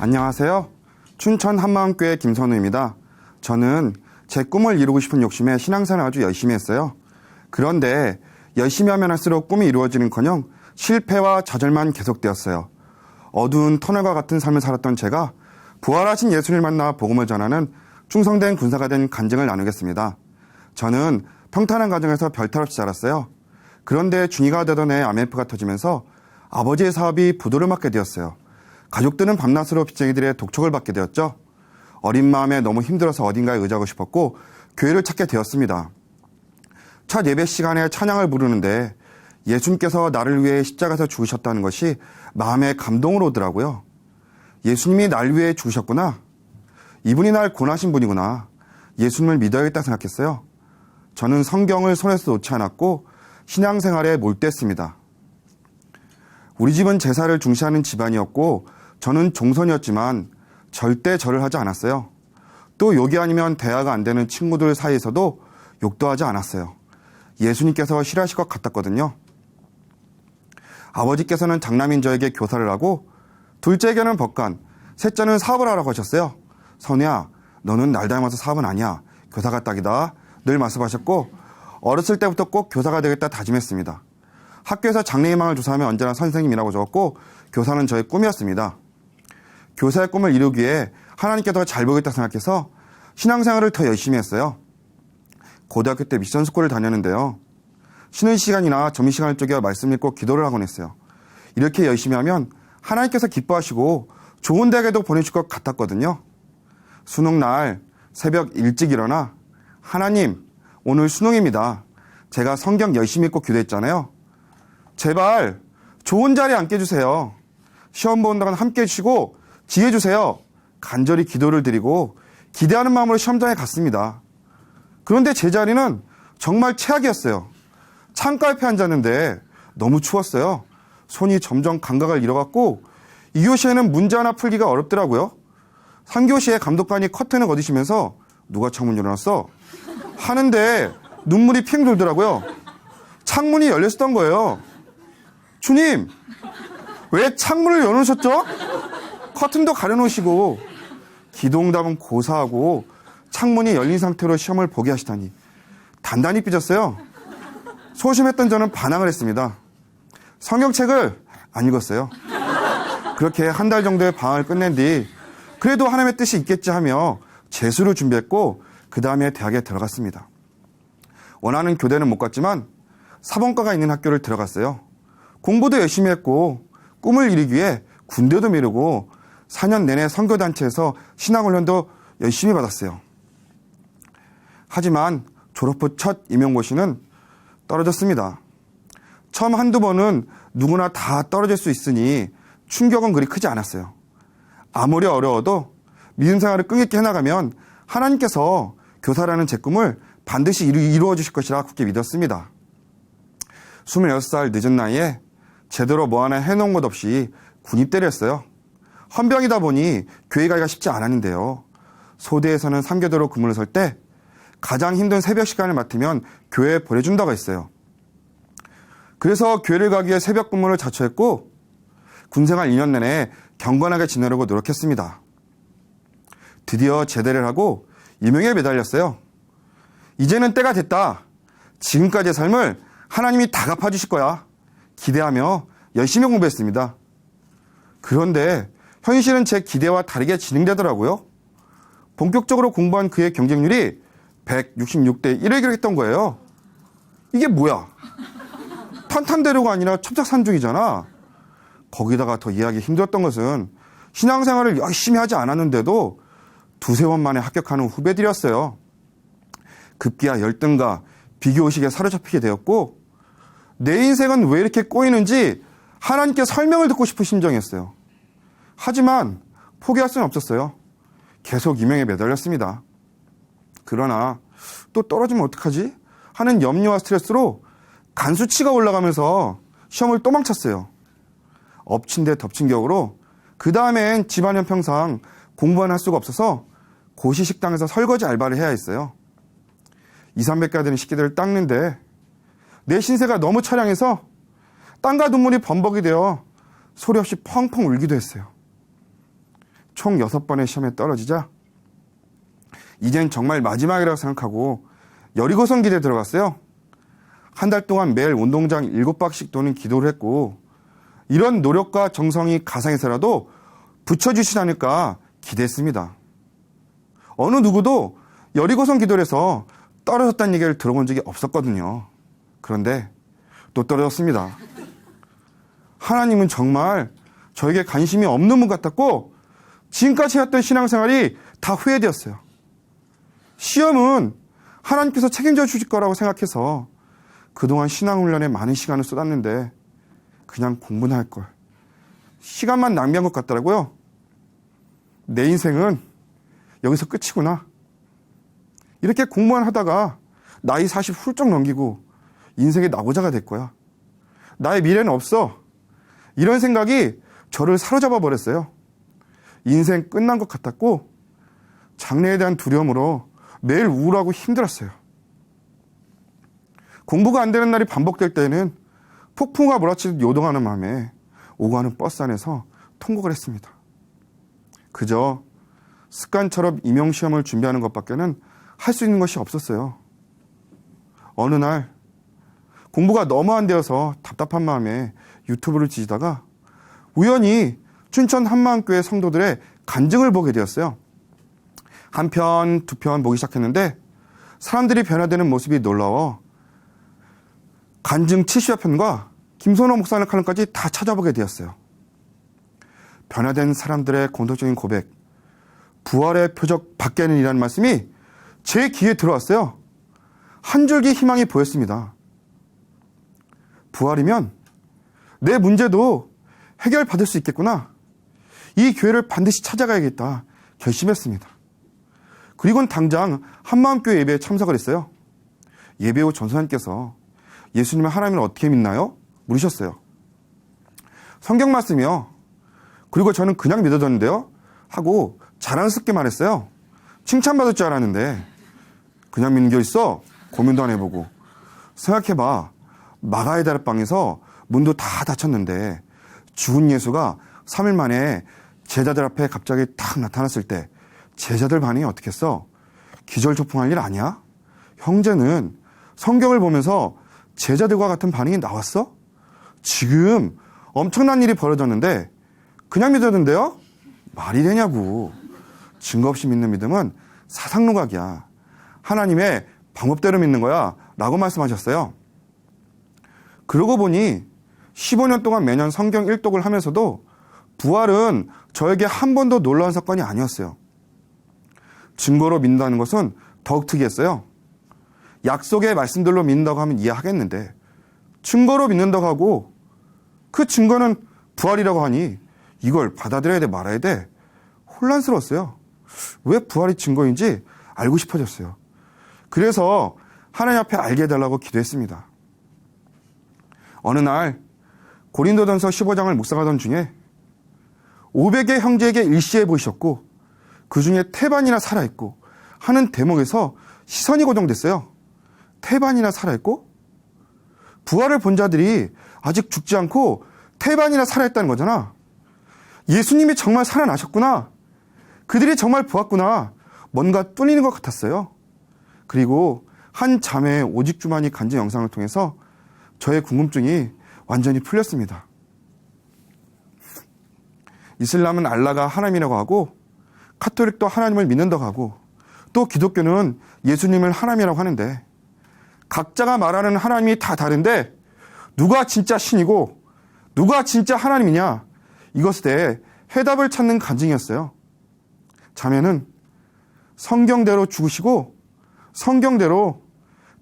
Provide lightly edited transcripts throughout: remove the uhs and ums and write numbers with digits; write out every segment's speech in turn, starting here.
안녕하세요. 춘천 한마음교회 김선우입니다. 저는 제 꿈을 이루고 싶은 욕심에 신앙생활을 아주 열심히 했어요. 그런데 열심히 하면 할수록 꿈이 이루어지는커녕 실패와 좌절만 계속되었어요. 어두운 터널과 같은 삶을 살았던 제가 부활하신 예수를 만나 복음을 전하는 충성된 군사가 된 간증을 나누겠습니다. 저는 평탄한 가정에서 별탈 없이 자랐어요. 그런데 중2가 되던 해 IMF가 터지면서 아버지의 사업이 부도를 맞게 되었어요. 가족들은 밤낮으로 빚쟁이들의 독촉을 받게 되었죠. 어린 마음에 너무 힘들어서 어딘가에 의지하고 싶었고 교회를 찾게 되었습니다. 첫 예배 시간에 찬양을 부르는데 예수님께서 나를 위해 십자가에서 죽으셨다는 것이 마음에 감동으로 오더라고요. 예수님이 날 위해 죽으셨구나. 이분이 날 권하신 분이구나. 예수님을 믿어야겠다 생각했어요. 저는 성경을 손에서 놓지 않았고 신앙생활에 몰두했습니다. 우리 집은 제사를 중시하는 집안이었고 저는 종선이었지만 절대 절을 하지 않았어요. 또 욕이 아니면 대화가 안 되는 친구들 사이에서도 욕도 하지 않았어요. 예수님께서 싫어하실 것 같았거든요. 아버지께서는 장남인 저에게 교사를 하고 둘째에게는 법관, 셋째는 사업을 하라고 하셨어요. 선우야, 너는 날 닮아서 사업은 아니야. 교사가 딱이다. 늘 말씀하셨고 어렸을 때부터 꼭 교사가 되겠다 다짐했습니다. 학교에서 장래희망을 조사하면 언제나 선생님이라고 적었고 교사는 저의 꿈이었습니다. 교사의 꿈을 이루기 위해 하나님께 더 잘 보겠다 생각해서 신앙생활을 더 열심히 했어요. 고등학교 때 미션스쿨을 다녔는데요. 쉬는 시간이나 점심시간을 쪼개 말씀 읽고 기도를 하곤 했어요. 이렇게 열심히 하면 하나님께서 기뻐하시고 좋은 대학에도 보내실 것 같았거든요. 수능날 새벽 일찍 일어나 하나님, 오늘 수능입니다. 제가 성경 열심히 읽고 기도했잖아요. 제발 좋은 자리에 앉게 해주세요. 시험 보는 동안 함께 해주시고 지혜 주세요. 간절히 기도를 드리고 기대하는 마음으로 시험장에 갔습니다. 그런데 제 자리는 정말 최악이었어요. 창가 옆에 앉았는데 너무 추웠어요. 손이 점점 감각을 잃어갔고 2교시에는 문제 하나 풀기가 어렵더라고요. 3교시에 감독관이 커튼을 걷으시면서 누가 창문 열어놨어? 하는데 눈물이 핑 돌더라고요. 창문이 열렸었던 거예요. 주님, 왜 창문을 열어놓으셨죠? 커튼도 가려놓으시고 기도응답은 고사하고 창문이 열린 상태로 시험을 보게 하시다니 단단히 삐졌어요. 소심했던 저는 반항을 했습니다. 성경책을 안 읽었어요. 그렇게 한 달 정도의 방학을 끝낸 뒤 그래도 하나님의 뜻이 있겠지 하며 재수를 준비했고 그 다음에 대학에 들어갔습니다. 원하는 교대는 못 갔지만 사범과가 있는 학교를 들어갔어요. 공부도 열심히 했고 꿈을 이루기 위해 군대도 미루고 4년 내내 선교단체에서 신앙훈련도 열심히 받았어요. 하지만 졸업 후 첫 임용고시는 떨어졌습니다. 처음 한두 번은 누구나 다 떨어질 수 있으니 충격은 그리 크지 않았어요. 아무리 어려워도 믿음 생활을 끈기 해나가면 하나님께서 교사라는 제 꿈을 반드시 이루어 주실 것이라 굳게 믿었습니다. 26살 늦은 나이에 제대로 뭐 하나 해놓은 것 없이 군입대를 했어요. 헌병이다 보니 교회 가기가 쉽지 않았는데요. 소대에서는 3교대로 근무를 설 때 가장 힘든 새벽 시간을 맡으면 교회에 보내준다고 했어요. 그래서 교회를 가기 위해 새벽 근무를 자처했고 군생활 2년 내내 경건하게 지내려고 노력했습니다. 드디어 제대를 하고 임용에 매달렸어요. 이제는 때가 됐다. 지금까지의 삶을 하나님이 다 갚아주실 거야. 기대하며 열심히 공부했습니다. 그런데 현실은 제 기대와 다르게 진행되더라고요. 본격적으로 공부한 그의 경쟁률이 166대 1을 기록했던 거예요. 이게 뭐야? 탄탄대로가 아니라 첩작산중이잖아. 거기다가 더 이해하기 힘들었던 것은 신앙생활을 열심히 하지 않았는데도 두세 번 만에 합격하는 후배들이었어요. 급기야 열등과 비교의식에 사로잡히게 되었고 내 인생은 왜 이렇게 꼬이는지 하나님께 설명을 듣고 싶은 심정이었어요. 하지만 포기할 수는 없었어요. 계속 임용에 매달렸습니다. 그러나 또 떨어지면 어떡하지? 하는 염려와 스트레스로 간 수치가 올라가면서 시험을 또 망쳤어요. 엎친 데 덮친 격으로 그 다음엔 집안 형평상 공부는 할 수가 없어서 고시 식당에서 설거지 알바를 해야 했어요. 200~300개가 되는 식기들을 닦는데 내 신세가 너무 처량해서 땀과 눈물이 범벅이 되어 소리 없이 펑펑 울기도 했어요. 총 6번의 시험에 떨어지자 이젠 정말 마지막이라고 생각하고 여리고성 기대에 들어갔어요. 한 달 동안 매일 운동장 7바퀴씩 도는 기도를 했고 이런 노력과 정성이 가상에서라도 붙여주시지 않을까 기대했습니다. 어느 누구도 여리고성 기도를 해서 떨어졌다는 얘기를 들어본 적이 없었거든요. 그런데 또 떨어졌습니다. 하나님은 정말 저에게 관심이 없는 분 같았고 지금까지 해왔던 신앙생활이 다 후회되었어요. 시험은 하나님께서 책임져 주실 거라고 생각해서 그동안 신앙훈련에 많은 시간을 쏟았는데 그냥 공부나 할 걸. 시간만 낭비한 것 같더라고요. 내 인생은 여기서 끝이구나. 이렇게 공부만 하다가 나이 40 훌쩍 넘기고 인생의 낙오자가 될 거야. 나의 미래는 없어. 이런 생각이 저를 사로잡아 버렸어요. 인생 끝난 것 같았고 장래에 대한 두려움으로 매일 우울하고 힘들었어요. 공부가 안 되는 날이 반복될 때에는 폭풍과 몰아치듯 요동하는 마음에 오고 가는 버스 안에서 통곡을 했습니다. 그저 습관처럼 임용시험을 준비하는 것밖에는 할 수 있는 것이 없었어요. 어느 날 공부가 너무 안 되어서 답답한 마음에 유튜브를 뒤지다가 우연히 춘천 한마음교회 성도들의 간증을 보게 되었어요. 한 편, 두 편 보기 시작했는데 사람들이 변화되는 모습이 놀라워 간증 70여 편과 김선호 목사님 칼럼까지 다 찾아보게 되었어요. 변화된 사람들의 공통적인 고백, 부활의 표적 밖에는 이라는 말씀이 제 귀에 들어왔어요. 한 줄기 희망이 보였습니다. 부활이면 내 문제도 해결받을 수 있겠구나. 이 교회를 반드시 찾아가야겠다 결심했습니다. 그리고는 당장 한마음교회 예배에 참석을 했어요. 예배 후 전사님께서 예수님은 하나님을 어떻게 믿나요? 물으셨어요. 성경 말씀이요. 그리고 저는 그냥 믿어졌는데요. 하고 자랑스럽게 말했어요. 칭찬받을 줄 알았는데 그냥 믿는 게 있어? 고민도 안 해보고. 생각해봐. 마가의 다락방에서 문도 다 닫혔는데 죽은 예수가 3일 만에 제자들 앞에 갑자기 탁 나타났을 때 제자들 반응이 어떻겠어? 기절초풍할 일 아니야? 형제는 성경을 보면서 제자들과 같은 반응이 나왔어? 지금 엄청난 일이 벌어졌는데 그냥 믿었는데요? 말이 되냐고. 증거 없이 믿는 믿음은 사상누각이야. 하나님의 방법대로 믿는 거야 라고 말씀하셨어요. 그러고 보니 15년 동안 매년 성경 일독을 하면서도 부활은 저에게 한 번도 놀라운 사건이 아니었어요. 증거로 믿는다는 것은 더욱 특이했어요. 약속의 말씀들로 믿는다고 하면 이해하겠는데 증거로 믿는다고 하고 그 증거는 부활이라고 하니 이걸 받아들여야 돼 말아야 돼 혼란스러웠어요. 왜 부활이 증거인지 알고 싶어졌어요. 그래서 하나님 앞에 알게 해달라고 기도했습니다. 어느 날 고린도전서 15장을 묵상하던 중에 500의 형제에게 일시해 보이셨고 그 중에 태반이나 살아있고 하는 대목에서 시선이 고정됐어요. 태반이나 살아있고? 부활을 본 자들이 아직 죽지 않고 태반이나 살아있다는 거잖아. 예수님이 정말 살아나셨구나. 그들이 정말 보았구나. 뭔가 뚫리는 것 같았어요. 그리고 한 자매의 오직주만이 간증 영상을 통해서 저의 궁금증이 완전히 풀렸습니다. 이슬람은 알라가 하나님이라고 하고 카톨릭도 하나님을 믿는다고 하고 또 기독교는 예수님을 하나님이라고 하는데 각자가 말하는 하나님이 다 다른데 누가 진짜 신이고 누가 진짜 하나님이냐 이것에 대해 해답을 찾는 간증이었어요. 자매는 성경대로 죽으시고 성경대로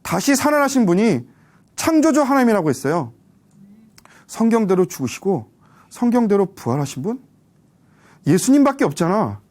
다시 살아나신 분이 창조주 하나님이라고 했어요. 성경대로 죽으시고 성경대로 부활하신 분? 예수님밖에 없잖아.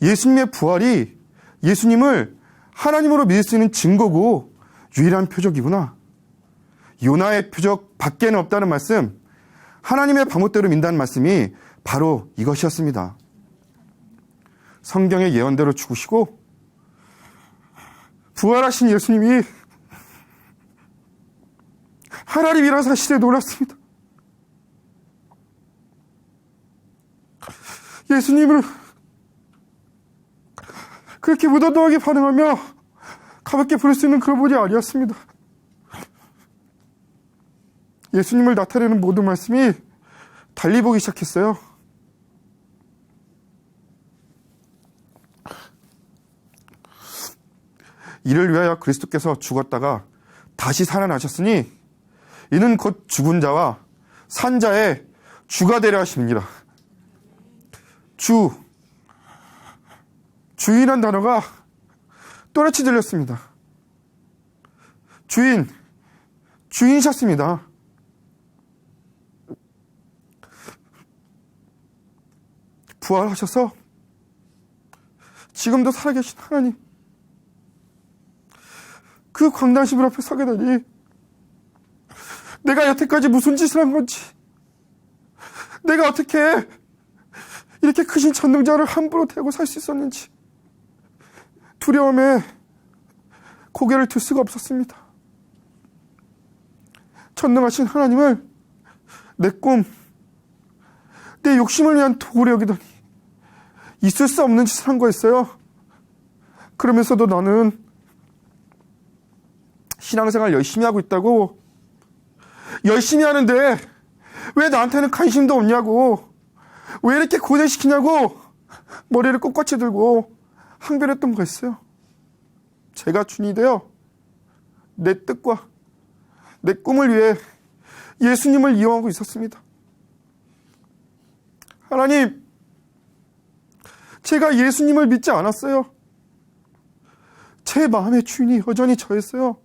예수님의 부활이 예수님을 하나님으로 믿을 수 있는 증거고 유일한 표적이구나. 요나의 표적 밖에는 없다는 말씀, 하나님의 방법대로 믿는다는 말씀이 바로 이것이었습니다. 성경의 예언대로 죽으시고 부활하신 예수님이 하나님이라는 사실에 놀랐습니다. 예수님을 그렇게 무던하게 반응하며 가볍게 부를 수 있는 그런 분이 아니었습니다. 예수님을 나타내는 모든 말씀이 달리 보기 시작했어요. 이를 위하여 그리스도께서 죽었다가 다시 살아나셨으니 이는 곧 죽은 자와 산 자의 주가 되려 하십니다. 주인이란 단어가 또렷이 들렸습니다. 주인이셨습니다. 부활하셔서 지금도 살아계신 하나님, 그 광단신분 앞에 서게 되니 내가 여태까지 무슨 짓을 한 건지, 내가 어떻게 이렇게 크신 전능자를 함부로 대고 살 수 있었는지 두려움에 고개를 들 수가 없었습니다. 전능하신 하나님을 내 꿈, 내 욕심을 위한 도구로 여기더니 있을 수 없는 짓을 한 거였어요. 그러면서도 나는 신앙생활 열심히 하고 있다고, 열심히 하는데 왜 나한테는 관심도 없냐고, 왜 이렇게 고생시키냐고 머리를 꼿꼿이 들고 항변했던 거였어요. 제가 주인이 되어 내 뜻과 내 꿈을 위해 예수님을 이용하고 있었습니다. 하나님, 제가 예수님을 믿지 않았어요. 제 마음의 주인이 여전히 저였어요.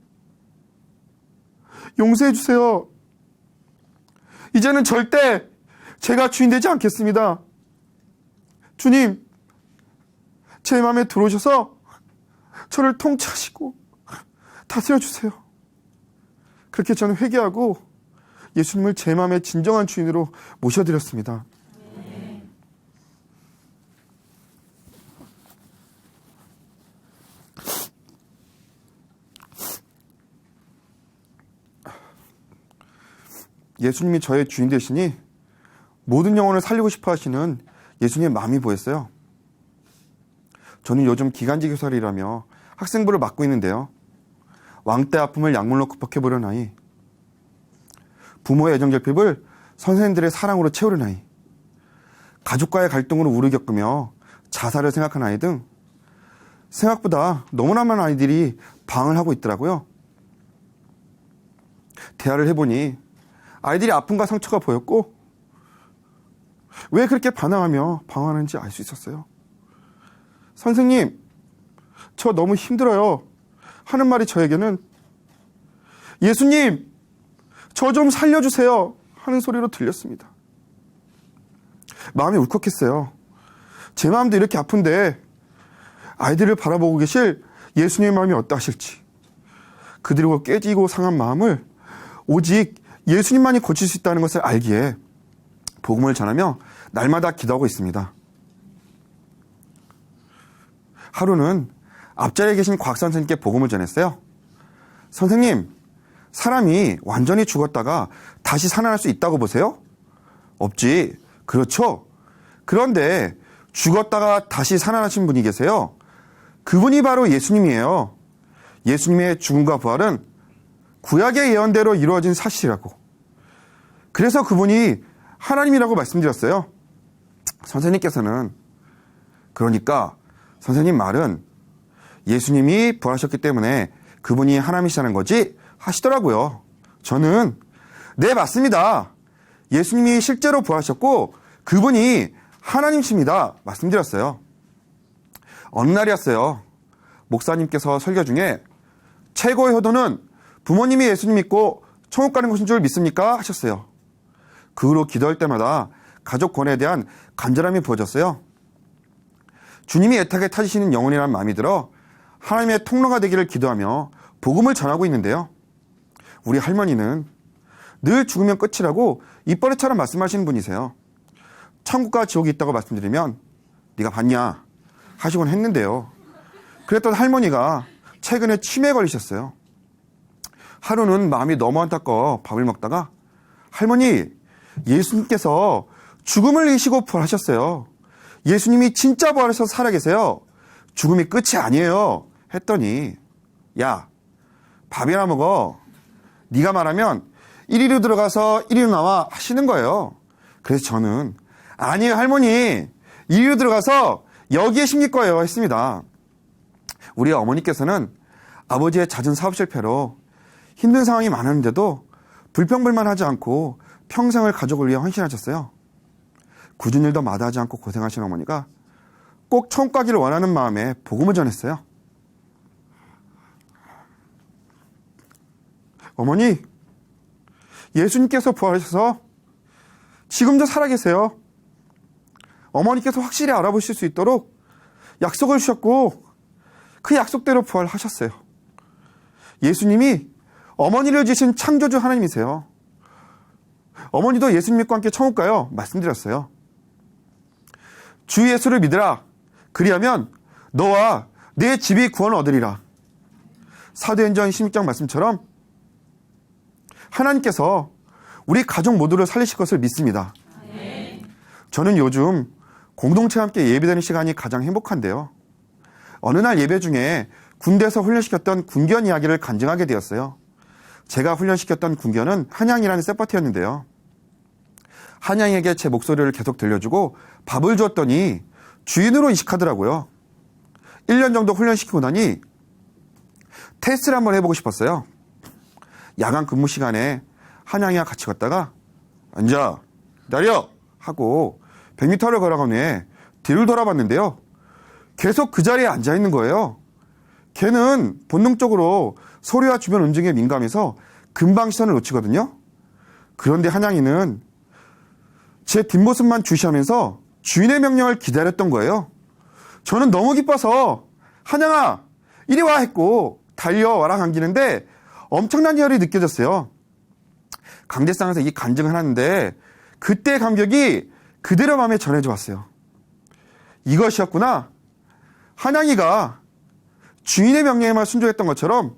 용서해 주세요. 이제는 절대 제가 주인 되지 않겠습니다. 주님, 제 마음에 들어오셔서 저를 통치하시고 다스려 주세요. 그렇게 저는 회개하고 예수님을 제 마음의 진정한 주인으로 모셔드렸습니다. 예수님이 저의 주인 되시니 모든 영혼을 살리고 싶어 하시는 예수님의 마음이 보였어요. 저는 요즘 기간제 교사를 일하며 학생부를 맡고 있는데요. 왕때 아픔을 약물로 극복해보려나이, 부모의 애정결핍을 선생님들의 사랑으로 채우려나이, 가족과의 갈등으로 우를 겪으며 자살을 생각한 아이 등 생각보다 너무나 많은 아이들이 방을 하고 있더라고요. 대화를 해보니 아이들이 아픔과 상처가 보였고 왜 그렇게 반항하며 방황하는지 알 수 있었어요. 선생님, 저 너무 힘들어요 하는 말이 저에게는 예수님, 저 좀 살려주세요 하는 소리로 들렸습니다. 마음이 울컥했어요. 제 마음도 이렇게 아픈데 아이들을 바라보고 계실 예수님의 마음이 어떠하실지, 그들과 깨지고 상한 마음을 오직 예수님만이 고칠 수 있다는 것을 알기에 복음을 전하며 날마다 기도하고 있습니다. 하루는 앞자리에 계신 곽 선생님께 복음을 전했어요. 선생님, 사람이 완전히 죽었다가 다시 살아날 수 있다고 보세요? 없지. 그렇죠. 그런데 죽었다가 다시 살아나신 분이 계세요. 그분이 바로 예수님이에요. 예수님의 죽음과 부활은 구약의 예언대로 이루어진 사실이라고. 그래서 그분이 하나님이라고 말씀드렸어요. 선생님께서는 그러니까 선생님 말은 예수님이 부활하셨기 때문에 그분이 하나님이시라는 거지 하시더라고요. 저는 네, 맞습니다. 예수님이 실제로 부활하셨고 그분이 하나님이십니다 말씀드렸어요. 어느 날이었어요. 목사님께서 설교 중에 최고의 효도는 부모님이 예수님 믿고 천국 가는 것인 줄 믿습니까? 하셨어요. 그 후로 기도할 때마다 가족 권해에 대한 간절함이 부어졌어요. 주님이 애타게 찾으시는 영혼이라는 마음이 들어 하나님의 통로가 되기를 기도하며 복음을 전하고 있는데요. 우리 할머니는 늘 죽으면 끝이라고 입버릇처럼 말씀하시는 분이세요. 천국과 지옥이 있다고 말씀드리면 네가 봤냐 하시곤 했는데요. 그랬던 할머니가 최근에 치매에 걸리셨어요. 하루는 마음이 너무 안타까워 밥을 먹다가 할머니, 예수님께서 죽음을 이기시고 부활하셨어요. 예수님이 진짜 부활해서 살아계세요. 죽음이 끝이 아니에요. 했더니 야, 밥이나 먹어. 네가 말하면 이리로 들어가서 이리로 나와 하시는 거예요. 그래서 저는 아니에요 할머니, 이리로 들어가서 여기에 심길 거예요 했습니다. 우리 어머니께서는 아버지의 잦은 사업 실패로 힘든 상황이 많았는데도 불평불만하지 않고 평생을 가족을 위해 헌신하셨어요. 굳은 일도 마다하지 않고 고생하신 어머니가 꼭 천국 가기를 원하는 마음에 복음을 전했어요. 어머니, 예수님께서 부활하셔서 지금도 살아계세요. 어머니께서 확실히 알아보실 수 있도록 약속을 주셨고 그 약속대로 부활하셨어요. 예수님이 어머니를 지으신 창조주 하나님이세요. 어머니도 예수님 믿고 함께 천국 가요 말씀드렸어요. 주 예수를 믿으라. 그리하면 너와 내 집이 구원을 얻으리라. 사도행전 16장 말씀처럼 하나님께서 우리 가족 모두를 살리실 것을 믿습니다. 저는 요즘 공동체와 함께 예배드리는 시간이 가장 행복한데요. 어느 날 예배 중에 군대에서 훈련시켰던 군견 이야기를 간증하게 되었어요. 제가 훈련시켰던 군견은 한양이라는 세파티였는데요. 한양에게 제 목소리를 계속 들려주고 밥을 주었더니 주인으로 이식하더라고요. 1년 정도 훈련시키고 나니 테스트를 한번 해보고 싶었어요. 야간 근무 시간에 한양이와 같이 걷다가 앉아, 기다려 하고 100m를 걸어간 후에 뒤를 돌아봤는데요. 계속 그 자리에 앉아있는 거예요. 걔는 본능적으로 소리와 주변 움직임에 민감해서 금방 시선을 놓치거든요. 그런데 한양이는 제 뒷모습만 주시하면서 주인의 명령을 기다렸던 거예요. 저는 너무 기뻐서 한양아 이리 와 했고 달려와라 감기는데 엄청난 열이 느껴졌어요. 강대상에서 이 간증을 하는데 그때 감격이 그대로 마음에 전해져 왔어요. 이것이었구나. 한양이가 주인의 명령에만 순종했던 것처럼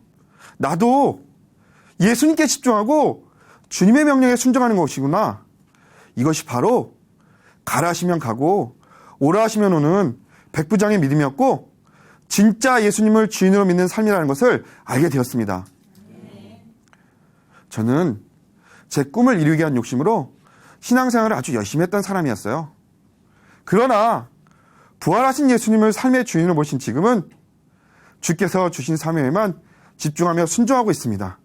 나도 예수님께 집중하고 주님의 명령에 순종하는 것이구나. 이것이 바로 가라 하시면 가고 오라 하시면 오는 백부장의 믿음이었고 진짜 예수님을 주인으로 믿는 삶이라는 것을 알게 되었습니다. 저는 제 꿈을 이루기 위한 욕심으로 신앙생활을 아주 열심히 했던 사람이었어요. 그러나 부활하신 예수님을 삶의 주인으로 모신 지금은 주께서 주신 사명에만 집중하며 순종하고 있습니다.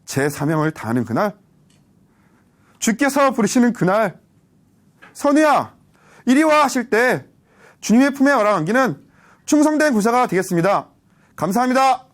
제 사명을 다하는 그날, 주께서 부르시는 그날, 선우야 이리 와 하실 때 주님의 품에 와라 안기는 충성된 구사가 되겠습니다. 감사합니다.